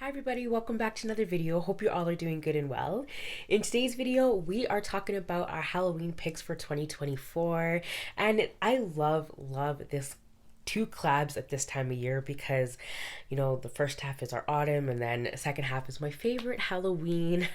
Hi everybody, welcome back to another video. Hope you all are doing good and well. In today's video, we are talking about our Halloween picks for 2024. And I love this two collabs at this time of year because, you know, the first half is our autumn and then the second half is my favorite Halloween.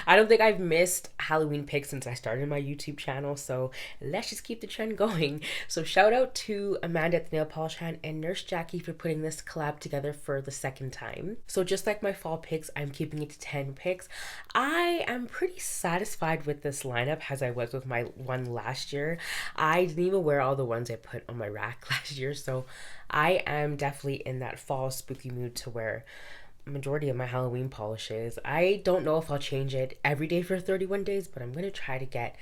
I don't think I've missed Halloween picks since I started my YouTube channel, so let's just keep the trend going. So shout out to Amanda at the Nail Polish Hand and Nurse Jackie for putting this collab together for the second time. So just like my fall picks, I'm keeping it to 10 picks. I am pretty satisfied with this lineup as I was with my one last year. I didn't even wear all the ones I put on my rack last year, so I am definitely in that fall spooky mood to wear majority of my Halloween polishes. I don't know if I'll change it every day for 31 days, but I'm going to try to get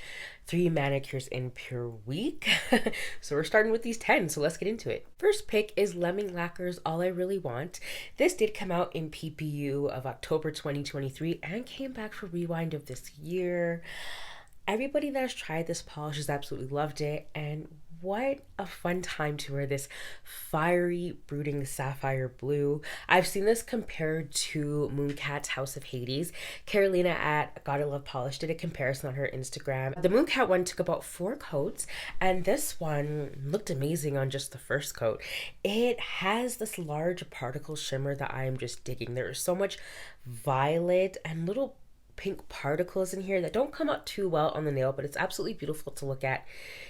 3 manicures in per week. So we're starting with these 10, so let's get into it. First pick is Ming Lacquers All I Really Want. This did come out in PPU of October 2023 and came back for rewind of this year. Everybody that has tried this polish has absolutely loved it, and what a fun time to wear this fiery, brooding sapphire blue. I've seen this compared to Mooncat's House of Hades. Carolina at Gotta Love Polish did a comparison on her Instagram. The Mooncat one took about 4 coats, and this one looked amazing on just the first coat. It has this large particle shimmer that I am just digging. There is so much violet and little pink particles in here that don't come out too well on the nail, but it's absolutely beautiful to look at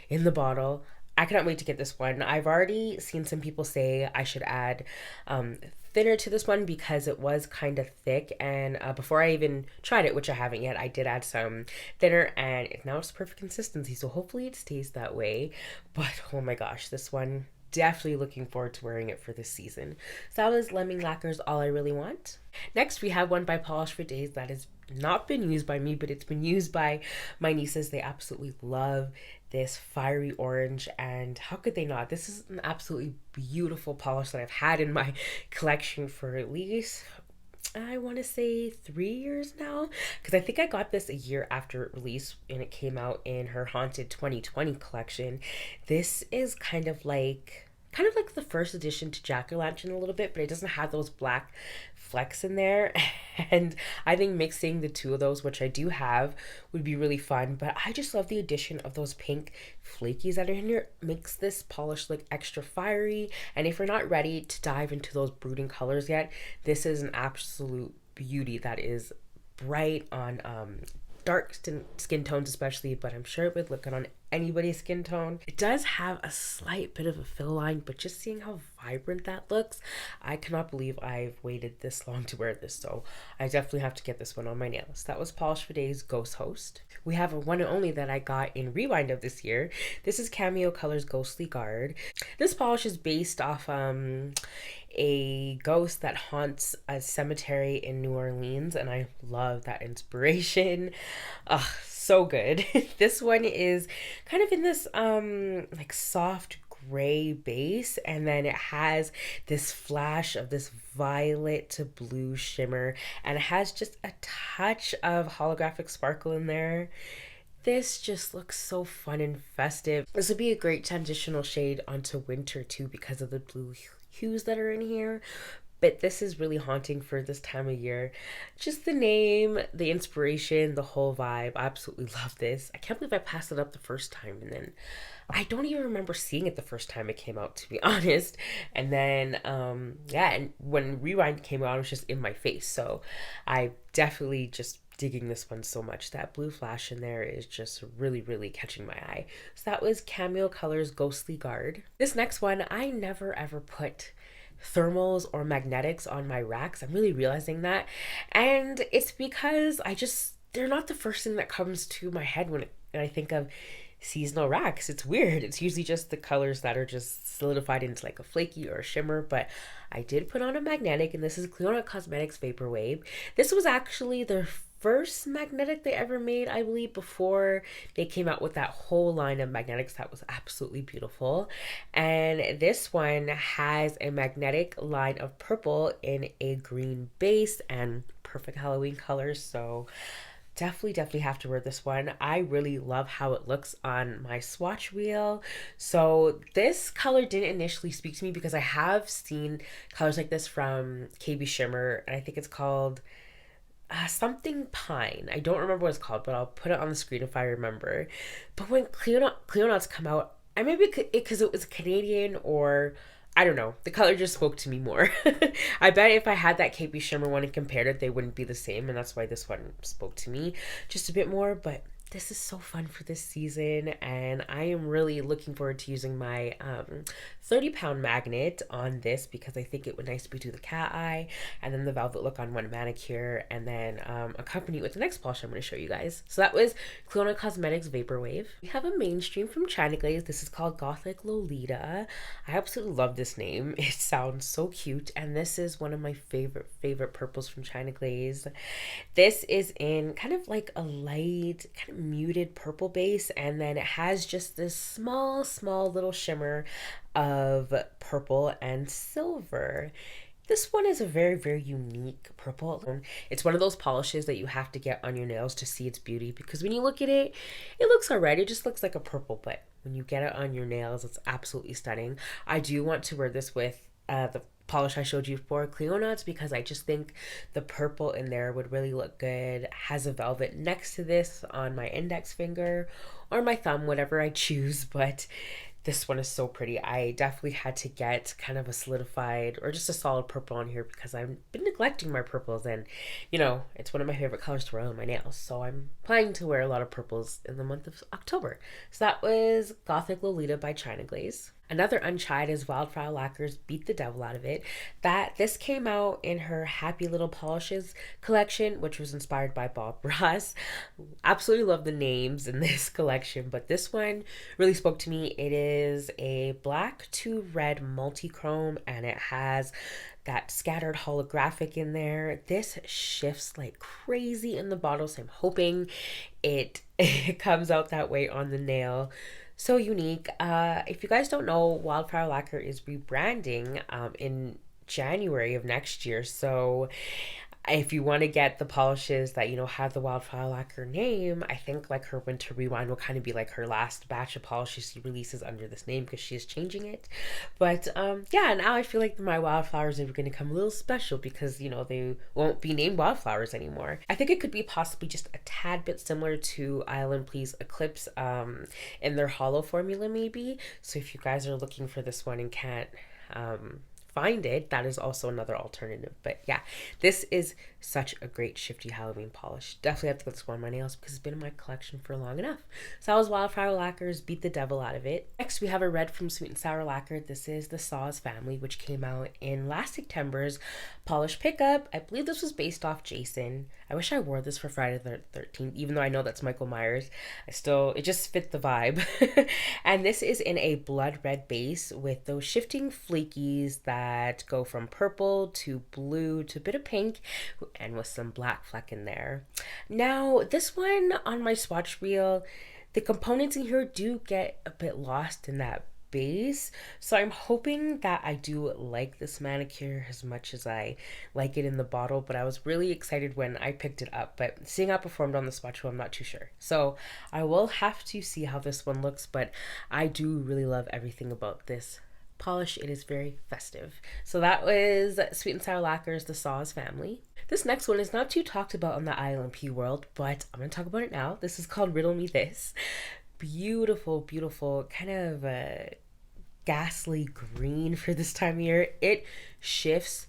in the bottle. I cannot wait to get this one. I've already seen some people say I should add thinner to this one because it was kind of thick, and before I even tried it, which I haven't yet, I did add some thinner and now it's perfect consistency, so hopefully it stays that way. But oh my gosh, this one, definitely looking forward to wearing it for this season. So that was Ming Lacquers All I Really Want. Next we have one by Polish for Days that has not been used by me, but it's been used by my nieces. They absolutely love this fiery orange, and how could they not? This is an absolutely beautiful polish that I've had in my collection for at least, I want to say 3 years now, because I think I got this a year after it released and it came out in her Haunted 2020 collection. This is kind of like the first edition to Jack-o'-lantern a little bit, but it doesn't have those black flecks in there. And I think mixing the two of those, which I do have, would be really fun. But I just love the addition of those pink flakies that are in here. Makes this polish look extra fiery. And if you're not ready to dive into those brooding colors yet, this is an absolute beauty that is bright on dark skin tones especially, but I'm sure it would look good on anybody's skin tone. It does have a slight bit of a fill line, but just seeing how vibrant that looks, I cannot believe I've waited this long to wear this, so I definitely have to get this one on my nails. That was Polish for Days Ghost Host. We have a one and only that I got in rewind of this year. This is Cameo Colors Ghostly Guard. This polish is based off a ghost that haunts a cemetery in New Orleans, and I love that inspiration. So good. This one is kind of in this like soft gray base, and then it has this flash of this violet to blue shimmer, and it has just a touch of holographic sparkle in there. This just looks so fun and festive. This would be a great transitional shade onto winter too because of the blue hues that are in here. But this is really haunting for this time of year. Just the name, the inspiration, the whole vibe. I absolutely love this. I can't believe I passed it up the first time, and then I don't even remember seeing it the first time it came out, to be honest. And then yeah, and when Rewind came out, it was just in my face. So I definitely just digging this one so much. That blue flash in there is just really catching my eye. So that was Cameo Colors Ghostly Guard. This next one, I never ever put thermals or magnetics on my racks. I'm really realizing that, and it's because they're not the first thing that comes to my head when I think of seasonal racks. It's weird. It's usually just the colors that are just solidified into like a flaky or a shimmer, but I did put on a magnetic, and this is Cleona Cosmetics Vaporwave. This was actually their first magnetic they ever made, I believe, before they came out with that whole line of magnetics that was absolutely beautiful. And this one has a magnetic line of purple in a green base and perfect Halloween colors. So definitely have to wear this one. I really love how it looks on my swatch wheel. So this color didn't initially speak to me because I have seen colors like this from KB Shimmer, and I think it's called something pine. I don't remember what it's called, but I'll put it on the screen if I remember. But when Cleonadh's come out, I maybe because it was Canadian, or I don't know, the color just spoke to me more. I bet if I had that KP Shimmer one and compared it, they wouldn't be the same, and that's why this one spoke to me just a bit more. But this is so fun for this season, and I am really looking forward to using my 30-pound magnet on this because I think it would nicely do the cat eye and then the velvet look on one manicure, and then accompany it with the next polish I'm going to show you guys. So that was Cleona Cosmetics Vaporwave. We have a mainstream from China Glaze. This is called Gothic Lolita. I absolutely love this name. It sounds so cute, and this is one of my favorite purples from China Glaze. This is in kind of like a light, kind of muted purple base, and then it has just this small little shimmer of purple and silver. This one is a very unique purple. It's one of those polishes that you have to get on your nails to see its beauty, because when you look at it, it looks alright. It just looks like a purple, but when you get it on your nails, it's absolutely stunning. I do want to wear this with the polish I showed you for Clionadh, because I just think the purple in there would really look good. Has a velvet next to this on my index finger or my thumb, whatever I choose, but this one is so pretty. I definitely had to get kind of a solidified or just a solid purple on here because I've been neglecting my purples, and you know, it's one of my favorite colors to wear on my nails, so I'm planning to wear a lot of purples in the month of October. So that was Gothic Lolita by China Glaze. Another untried is Wildflower Lacquer's Beat the Devil Out of It. This came out in her Happy Little Polishes collection, which was inspired by Bob Ross. Absolutely love the names in this collection, but this one really spoke to me. It is a black to red multi-chrome, and it has that scattered holographic in there. This shifts like crazy in the bottle, so I'm hoping it comes out that way on the nail. So unique. If you guys don't know, Wildflower Lacquer is rebranding in January of next year. So if you want to get the polishes that, you know, have the Wildflower Lacquer name, I think like her Winter Rewind will kind of be like her last batch of polishes she releases under this name, because she is changing it. But yeah, now I feel like my wildflowers are going to come a little special because, you know, they won't be named wildflowers anymore. I think it could be possibly just a tad bit similar to ILNP's Eclipse in their hollow formula maybe. So if you guys are looking for this one and can't find it, that is also another alternative. But yeah, this is such a great shifty Halloween polish. Definitely have to get this one on my nails because it's been in my collection for long enough. So that was Wildflower Lacquer's Beat the Devil Out of It. Next we have a red from Sweet and Sour Lacquer. This is the Saws family, which came out in last September's polish pickup. I believe this was based off Jason. I wish I wore this for Friday the 13th, even though I know that's Michael Myers. It just fit the vibe. And this is in a blood red base with those shifting flakies that go from purple to blue to a bit of pink, and with some black fleck in there. Now, this one on my swatch wheel, the components in here do get a bit lost in that base, so I'm hoping that I do like this manicure as much as I like it in the bottle. But I was really excited when I picked it up, but seeing how it performed on the swatch wheel, I'm not too sure. So I will have to see how this one looks, but I do really love everything about this polish. It is very festive. So that was Sweet and Sour Lacquer's The Saws family. This next one is not too talked about in the ILNP world, but I'm going to talk about it now. This is called Riddle Me This. Beautiful kind of ghastly green for this time of year. It shifts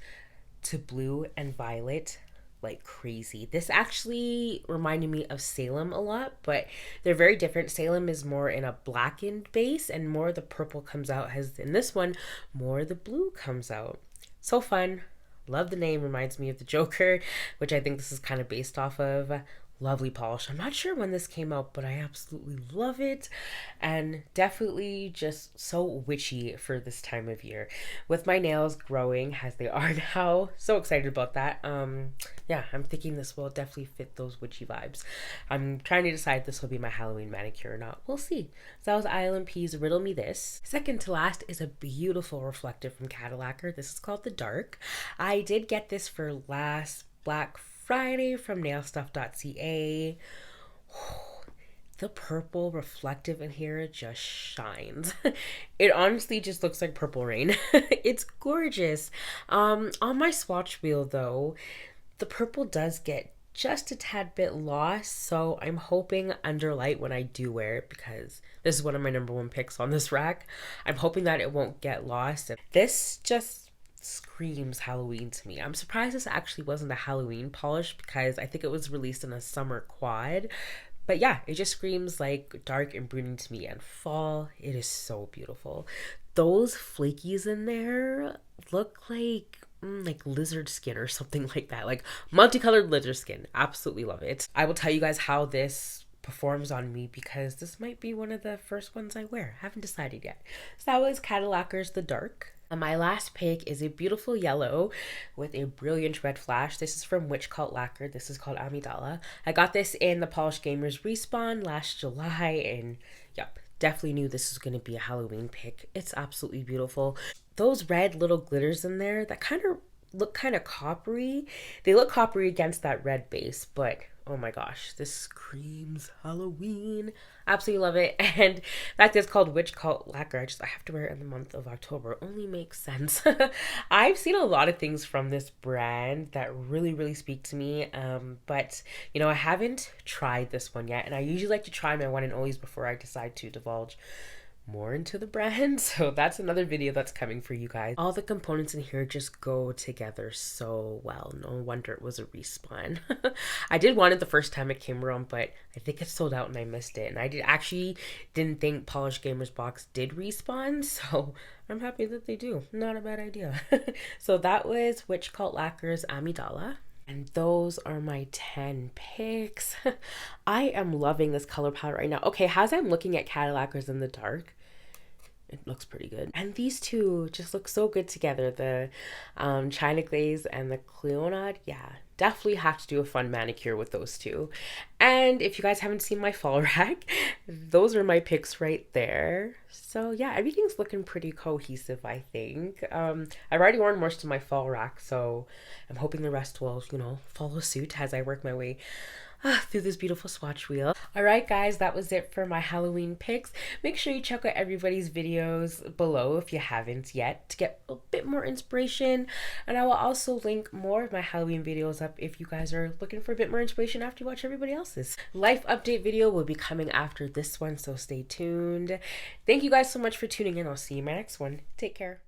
to blue and violet like crazy. This actually reminded me of Salem a lot, but they're very different. Salem is more in a blackened base, and more the purple comes out, as in this one more the blue comes out. So fun. Love the name. Reminds me of the Joker, which I think this is kind of based off of. Lovely polish. I'm not sure when this came out, but I absolutely love it, and definitely just so witchy for this time of year. With my nails growing as they are now, so excited about that. Yeah, I'm thinking this will definitely fit those witchy vibes. I'm trying to decide if this will be my Halloween manicure or not. We'll see. So that was ILNP's Riddle Me This. Second to last is a beautiful reflective from Cadillacquer. This is called The Dark. I did get this for last Black Friday from nailstuff.ca. The purple reflective in here just shines. It honestly just looks like purple rain. It's gorgeous. On my swatch wheel though, the purple does get just a tad bit lost, so I'm hoping under light when I do wear it, because this is one of my number one picks on this rack, I'm hoping that it won't get lost. This just screams Halloween to me. I'm surprised this actually wasn't a Halloween polish, because I think it was released in a summer quad. But yeah, it just screams like dark and brooding to me, and fall. It is so beautiful. Those flakies in there look like lizard skin or something like that, like multicolored lizard skin. Absolutely love it. I will tell you guys how this performs on me, because this might be one of the first ones I wear. I haven't decided yet. So that was Cadillacquer's The Dark. And my last pick is a beautiful yellow with a brilliant red flash. This is from Witchcult Lacquer. This is called Amidala. I got this in the Polish Gamers Respawn last July, and yep, definitely knew this was going to be a Halloween pick. It's absolutely beautiful. Those red little glitters in there that kind of look kind of coppery. They look coppery against that red base, but oh my gosh, this screams Halloween. Absolutely love it. And that is called Witchcult Lacquer. I have to wear it in the month of October. Only makes sense. I've seen a lot of things from this brand that really speak to me. But you know, I haven't tried this one yet, and I usually like to try my one and onlys before I decide to divulge more into the brand. So that's another video that's coming for you guys. All the components in here just go together so well. No wonder it was a respawn. I did want it the first time it came around, but I think it sold out and I missed it. And I didn't think Polish Gamers Box did respawn, so I'm happy that they do. Not a bad idea. So that was Witchcult Lacquer's Amidala. And those are my 10 picks. I am loving this color palette right now. Okay, as I'm looking at Cadillacquers in the dark, it looks pretty good. And these two just look so good together. The China Glaze and the Clionadh. Yeah, definitely have to do a fun manicure with those two. And if you guys haven't seen my fall rack, those are my picks right there. So yeah, everything's looking pretty cohesive, I think. I've already worn most of my fall rack, so I'm hoping the rest will, you know, follow suit as I work my way through this beautiful swatch wheel. Alright guys, that was it for my Halloween picks. Make sure you check out everybody's videos below if you haven't yet to get a bit more inspiration. And I will also link more of my Halloween videos up if you guys are looking for a bit more inspiration after you watch everybody else's. Life update video will be coming after this one, so stay tuned. Thank you guys so much for tuning in. I'll see you in my next one. Take care.